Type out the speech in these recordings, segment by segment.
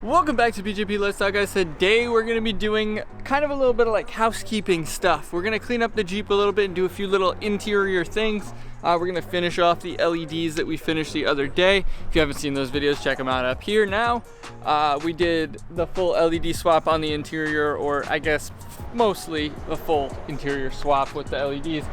Welcome back to BJP Let's Talk, guys. Today we're going to be doing kind of a little bit of like housekeeping stuff. We're going to clean up the Jeep a little bit and do a few little interior things. We're going to finish off the LEDs that we finished the other day. If you haven't seen those videos, check them out up here now. We did the full LED swap on the interior, or I guess mostly a full interior swap with the LEDs.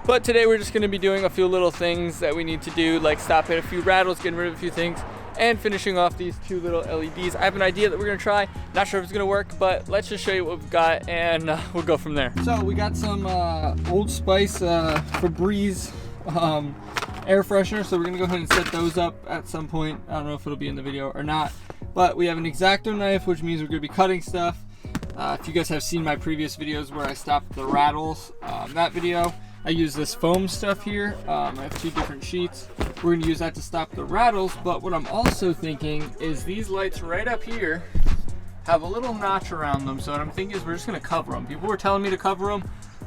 But today we're just going to be doing a few little things that we need to do, like stop at a few rattles, getting rid of a few things, and finishing off these two little LEDs. I have an idea that we're gonna try. Not sure if it's gonna work, but let's just show you what we've got and we'll go from there. So we got some Old Spice Febreze air freshener. So we're gonna go ahead and set those up at some point. I don't know if it'll be in the video or not, but we have an X-Acto knife, which means we're gonna be cutting stuff. If you guys have seen my previous videos where I stopped the rattles, that video, I use this foam stuff here. I have two different sheets. We're gonna use that to stop the rattles, but what I'm also thinking is these lights right up here have a little notch around them. So what I'm thinking is we're just gonna cover them. People were telling me to cover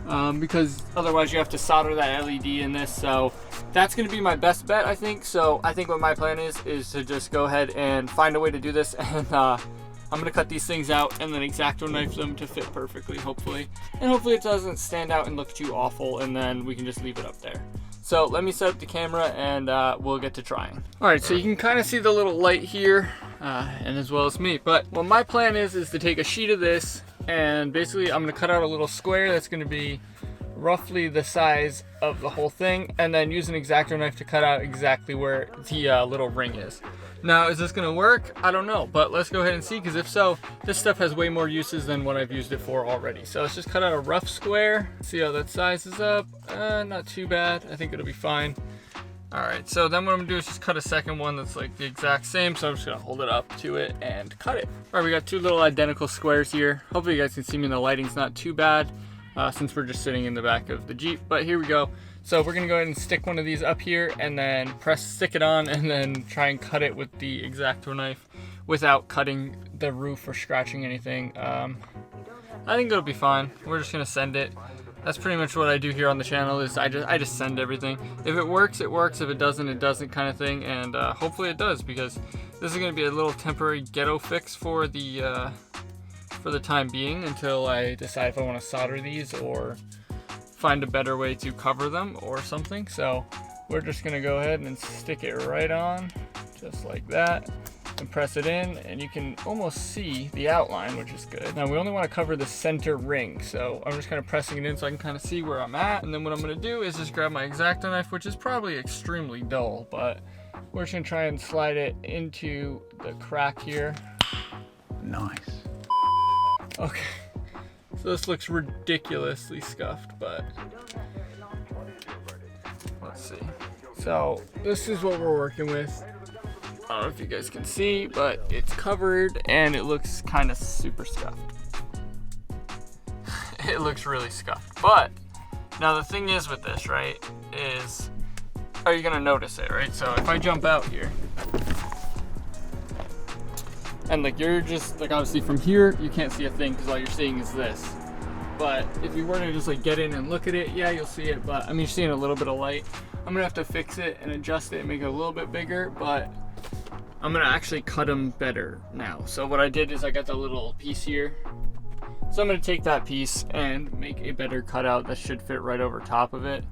them because otherwise you have to solder that LED in this. So that's gonna be my best bet, I think. So I think what my plan is to just go ahead and find a way to do this, and I'm gonna cut these things out and then X-Acto knife them to fit perfectly, hopefully. And hopefully it doesn't stand out and look too awful, and then we can just leave it up there. So let me set up the camera and we'll get to trying. All right, so you can kind of see the little light here and as well as me. But what my plan is to take a sheet of this, and basically I'm gonna cut out a little square that's gonna be roughly the size of the whole thing, and then use an X-Acto knife to cut out exactly where the little ring is. Now, is this gonna work? I don't know, but let's go ahead and see, because if so, this stuff has way more uses than what I've used it for already. So let's just cut out a rough square, see how that sizes up. Not too bad, I think it'll be fine. All right, so then what I'm gonna do is just cut a second one that's like the exact same, so I'm just gonna hold it up to it and cut it. All right, we got two little identical squares here. Hopefully you guys can see me and the lighting's not too bad since we're just sitting in the back of the Jeep, but here we go. So we're gonna go ahead and stick one of these up here and then stick it on, and then try and cut it with the X-Acto knife without cutting the roof or scratching anything. I think it'll be fine. We're just gonna send it. That's pretty much what I do here on the channel, is I just send everything. If it works, it works. If it doesn't, it doesn't, kind of thing. And hopefully it does, because this is gonna be a little temporary ghetto fix for the time being, until I decide if I want to solder these or find a better way to cover them or something. So we're just gonna go ahead and stick it right on, just like that, and press it in, and you can almost see the outline, which is good. Now we only want to cover the center ring, so I'm just kind of pressing it in so I can kind of see where I'm at. And then what I'm gonna do is just grab my X-Acto knife, which is probably extremely dull, but we're just gonna try and slide it into the crack here. Nice. Okay. So this looks ridiculously scuffed, but let's see. So this is what we're working with. I don't know if you guys can see, but it's covered and it looks kind of super scuffed. It looks really scuffed. But now the thing is with this, right, is, are you gonna notice it, right? So if I jump out here, and like you're just like, obviously from here you can't see a thing because all you're seeing is this. But if you were to just like get in and look at it, yeah, you'll see it. But I mean, you're seeing a little bit of light. I'm gonna have to fix it and adjust it and make it a little bit bigger, but I'm gonna actually cut them better now. So what I did is I got the little piece here. So I'm gonna take that piece and make a better cutout that should fit right over top of it.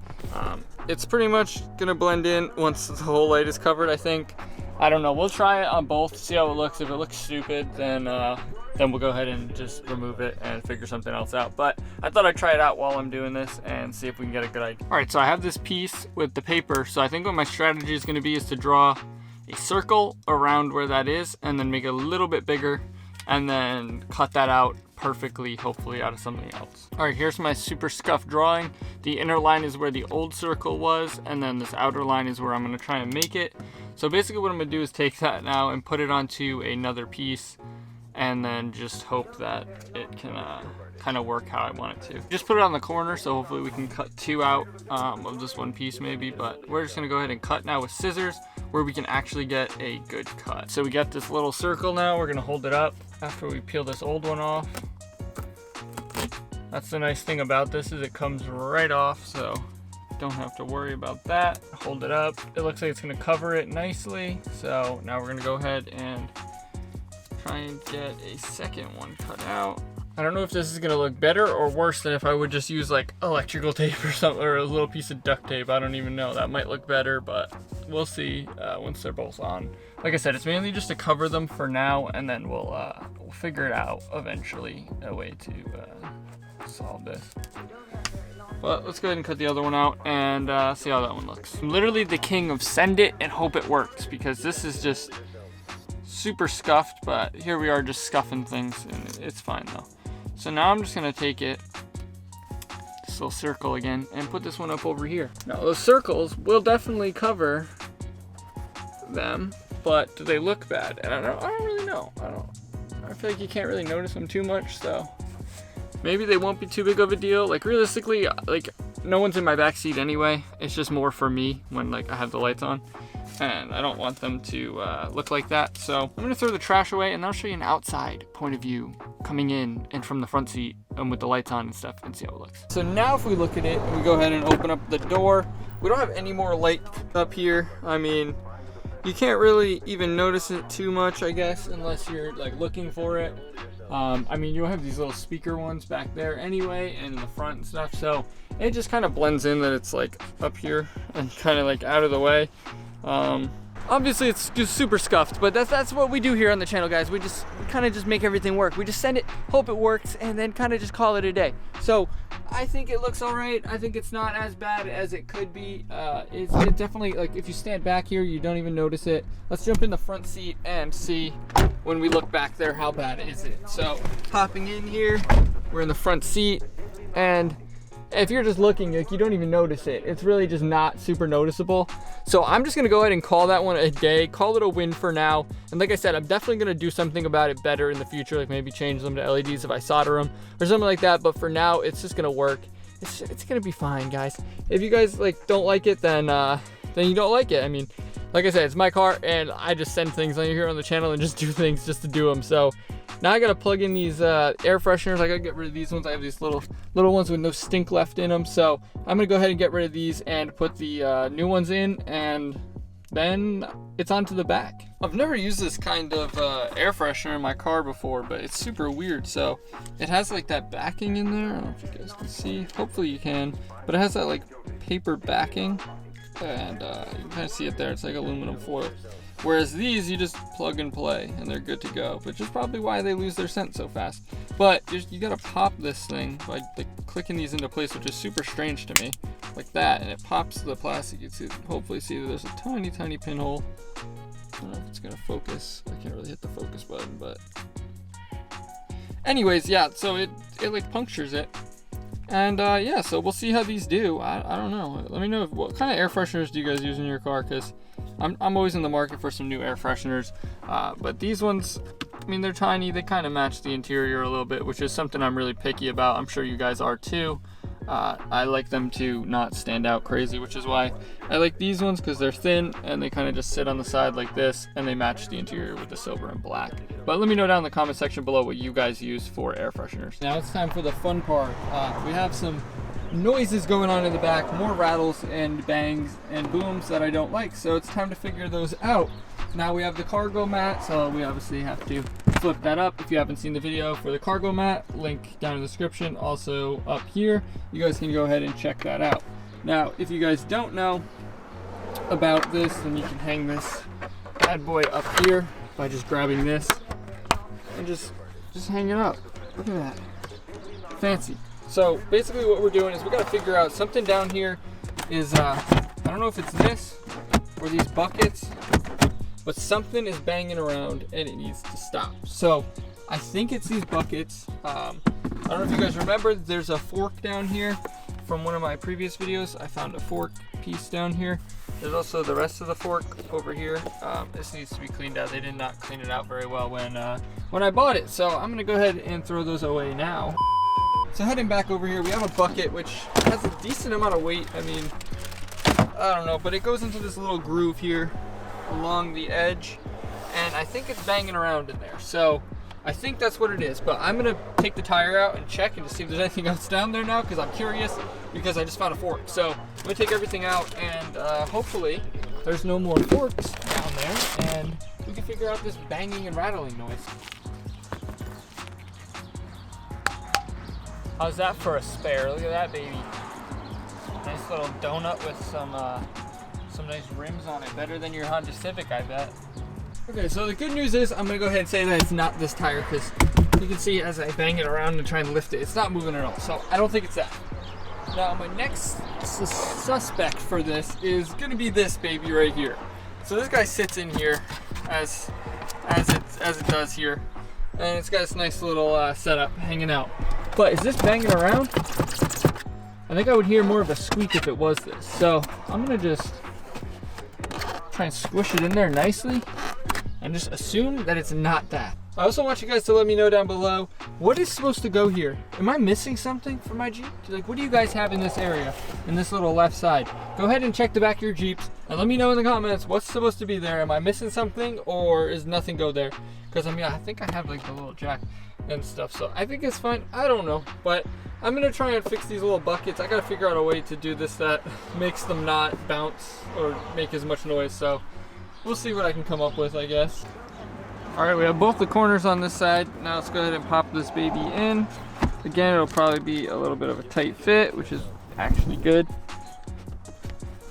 It's pretty much gonna blend in once the whole light is covered, I think. I don't know, we'll try it on both, see how it looks. If it looks stupid, then we'll go ahead and just remove it and figure something else out. But I thought I'd try it out while I'm doing this and see if we can get a good idea. All right, so I have this piece with the paper. So I think what my strategy is gonna be is to draw a circle around where that is, and then make it a little bit bigger, and then cut that out perfectly, hopefully out of something else. All right, here's my super scuffed drawing. The inner line is where the old circle was, and then this outer line is where I'm gonna try and make it. So basically what I'm gonna do is take that now and put it onto another piece, and then just hope that it can kind of work how I want it to. Just put it on the corner, so hopefully we can cut two out of this one piece maybe, but we're just gonna go ahead and cut now with scissors where we can actually get a good cut. So we got this little circle now, we're gonna hold it up after we peel this old one off. That's the nice thing about this, is it comes right off, so don't have to worry about that. Hold it up. It looks like it's gonna cover it nicely. So now we're gonna go ahead and try and get a second one cut out. I don't know if this is gonna look better or worse than if I would just use like electrical tape or something, or a little piece of duct tape. I don't even know. That might look better, but we'll see once they're both on. Like I said, it's mainly just to cover them for now, and then we'll figure it out eventually, a way to solve this. But let's go ahead and cut the other one out and see how that one looks. I'm literally the king of send it and hope it works, because this is just super scuffed, but here we are just scuffing things, and it's fine though. So now I'm just gonna take it, this little circle again, and put this one up over here. Now those circles will definitely cover them, but do they look bad? And I don't really know. I feel like you can't really notice them too much, so maybe they won't be too big of a deal. Like realistically, like no one's in my backseat anyway. It's just more for me when like I have the lights on, and I don't want them to look like that. So I'm gonna throw the trash away, and I'll show you an outside point of view coming in and from the front seat and with the lights on and stuff, and see how it looks. So now if we look at it and we go ahead and open up the door, we don't have any more light up here. I mean, you can't really even notice it too much, I guess, unless you're like looking for it. I mean, you'll have these little speaker ones back there anyway, and in the front and stuff, so it just kind of blends in that it's like up here and kind of like out of the way. Obviously it's just super scuffed, but that's what we do here on the channel, guys. We kind of just make everything work. We just send it, hope it works, and then kind of just call it a day. So I think it looks all right. I think it's not as bad as it could be. It's definitely, like, if you stand back here, you don't even notice it. Let's jump in the front seat and see when we look back there, how bad is it. So popping in here, we're in the front seat, and if you're just looking, like, you don't even notice it. It's really just not super noticeable. So I'm just gonna go ahead and call that one a day, call it a win for now. And like I said, I'm definitely gonna do something about it better in the future, like maybe change them to LEDs if I solder them or something like that. But for now, it's just gonna work. It's gonna be fine, guys. If you guys like don't like it, then you don't like it. I mean, like I said, it's my car, and I just send things on here on the channel and just do things just to do them. So now I gotta plug in these air fresheners. I gotta get rid of these ones. I have these little ones with no stink left in them. So I'm gonna go ahead and get rid of these and put the new ones in, and then it's onto the back. I've never used this kind of air freshener in my car before, but it's super weird. So it has like that backing in there. I don't know if you guys can see. Hopefully you can. But it has that like paper backing, and you can kind of see it there. It's like aluminum foil. Whereas these, you just plug and play and they're good to go, which is probably why they lose their scent so fast. But you gotta pop this thing by like clicking these into place, which is super strange to me, like that, and it pops the plastic. You can hopefully see that there's a tiny, tiny pinhole. I don't know if it's gonna focus. I can't really hit the focus button, but anyways, yeah, so it like punctures it. And yeah, so we'll see how these do. I don't know. Let me know what kind of air fresheners do you guys use in your car, because I'm always in the market for some new air fresheners. But these ones, I mean, they're tiny. They kind of match the interior a little bit, which is something I'm really picky about. I'm sure you guys are too. I like them to not stand out crazy, which is why I like these ones, because they're thin and they kind of just sit on the side like this, and they match the interior with the silver and black. But let me know down in the comment section below what you guys use for air fresheners. Now it's time for the fun part. We have some noises going on in the back, more rattles and bangs and booms that I don't like, so it's time to figure those out. Now we have the cargo mat, so we obviously have to flip that up. If you haven't seen the video for the cargo mat, link down in the description, also up here. You guys can go ahead and check that out. Now, if you guys don't know about this, then you can hang this bad boy up here by just grabbing this and just hang it up. Look at that, fancy. So basically what we're doing is we gotta figure out something down here is, I don't know if it's this or these buckets, but something is banging around and it needs to stop. So I think it's these buckets. I don't know if you guys remember, there's a fork down here from one of my previous videos. I found a fork piece down here. There's also the rest of the fork over here. This needs to be cleaned out. They did not clean it out very well when I bought it. So I'm gonna go ahead and throw those away now. So heading back over here, we have a bucket which has a decent amount of weight. I mean, I don't know, but it goes into this little groove here along the edge, and I think it's banging around in there. So I think that's what it is, but I'm gonna take the tire out and check and to see if there's anything else down there now, because I'm curious, because I just found a fork. So I'm gonna take everything out, and hopefully there's no more forks down there, and we can figure out this banging and rattling noise. How's that for a spare? Look at that baby. Nice little donut with some nice rims on it. Better than your Honda Civic, I bet. Okay, so the good news is I'm gonna go ahead and say that it's not this tire, because you can see as I bang it around and try and lift it, it's not moving at all. So I don't think it's that. Now my next suspect for this is gonna be this baby right here. So this guy sits in here as it does here, and it's got this nice little setup hanging out. But is this banging around? I think I would hear more of a squeak if it was this. So I'm gonna just try and squish it in there nicely and just assume that it's not that. I also want you guys to let me know down below, what is supposed to go here? Am I missing something for my Jeep? Like, what do you guys have in this area, in this little left side? Go ahead and check the back of your Jeeps and let me know in the comments what's supposed to be there. Am I missing something, or is nothing go there? Because I mean, I think I have like the little jack and stuff, so I think it's fine. I don't know, but I'm gonna try and fix these little buckets. I gotta figure out a way to do this that makes them not bounce or make as much noise, so we'll see what I can come up with, I guess. All right, we have both the corners on this side. Now let's go ahead and pop this baby in. Again, it'll probably be a little bit of a tight fit, which is actually good.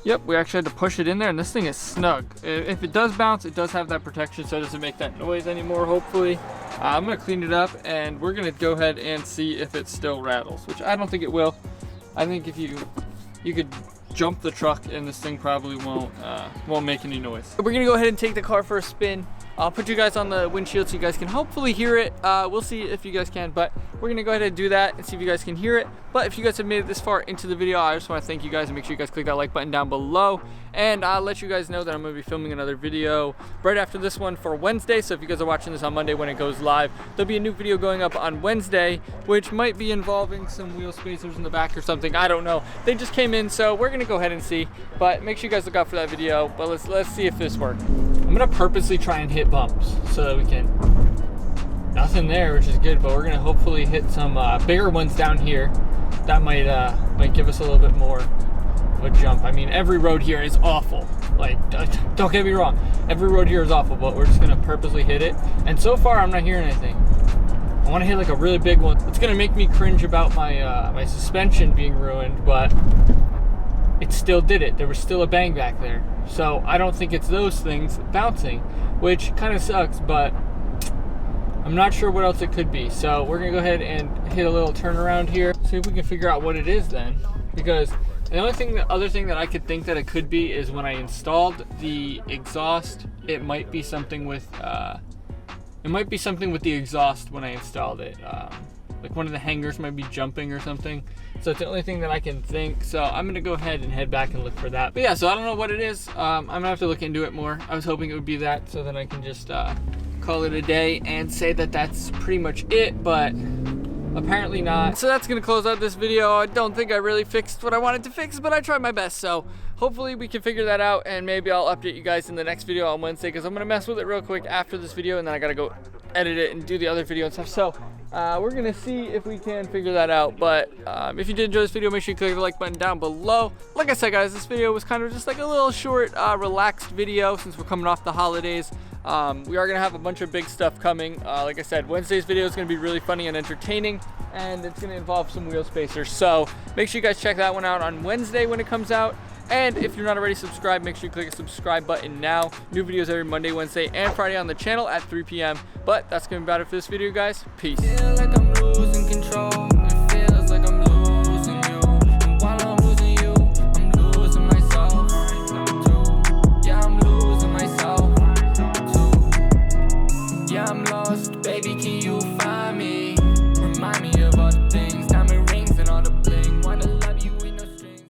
Yep, we actually had to push it in there, and this thing is snug. If it does bounce, it does have that protection, so it doesn't make that noise anymore, hopefully. I'm gonna clean it up, and we're gonna go ahead and see if it still rattles, which I don't think it will. I think if you could jump the truck, and this thing probably won't make any noise. We're gonna go ahead and take the car for a spin. I'll put you guys on the windshield so you guys can hopefully hear it. We'll see if you guys can, but we're gonna go ahead and do that and see if you guys can hear it. But if you guys have made it this far into the video, I just wanna thank you guys, and make sure you guys click that like button down below. And I'll let you guys know that I'm gonna be filming another video right after this one for Wednesday. So if you guys are watching this on Monday when it goes live, there'll be a new video going up on Wednesday, which might be involving some wheel spacers in the back or something. I don't know. They just came in, so we're gonna go ahead and see. But make sure you guys look out for that video. But let's see if this works. I'm gonna purposely try and hit bumps so that we can. Nothing there, which is good, but we're gonna hopefully hit some bigger ones down here. That might give us a little bit more of a jump. I mean, every road here is awful. Like, don't get me wrong, every road here is awful, but we're just gonna purposely hit it. And so far, I'm not hearing anything. I want to hit like a really big one. It's gonna make me cringe about my my suspension being ruined, but it still did it. There was still a bang back there. So I don't think it's those things bouncing, which kind of sucks, but I'm not sure what else it could be. So we're gonna go ahead and hit a little turnaround here, see if we can figure out what it is then. Because the other thing that I could think that it could be is when I installed the exhaust, it might be something with the exhaust when I installed it. Like one of the hangers might be jumping or something. So it's the only thing that I can think. So I'm gonna go ahead and head back and look for that. But yeah, so I don't know what it is. I'm gonna have to look into it more. I was hoping it would be that, so then I can just call it a day and say that that's pretty much it, but apparently not. So that's gonna close out this video. I don't think I really fixed what I wanted to fix, but I tried my best. So hopefully we can figure that out, and maybe I'll update you guys in the next video on Wednesday, because I'm gonna mess with it real quick after this video, and then I gotta go edit it and do the other video and stuff. So we're gonna see if we can figure that out. But if you did enjoy this video, make sure you click the like button down below. Like I said, guys, this video was kind of just like a little short relaxed video since we're coming off the holidays. We are gonna have a bunch of big stuff coming. Like I said, Wednesday's video is gonna be really funny and entertaining, and it's gonna involve some wheel spacers. So make sure you guys check that one out on Wednesday when it comes out. And if you're not already subscribed, make sure you click the subscribe button now. New videos every Monday, Wednesday, and Friday on the channel at 3 p.m. But that's gonna be about it for this video, guys. Peace. Feel like I'm losing control.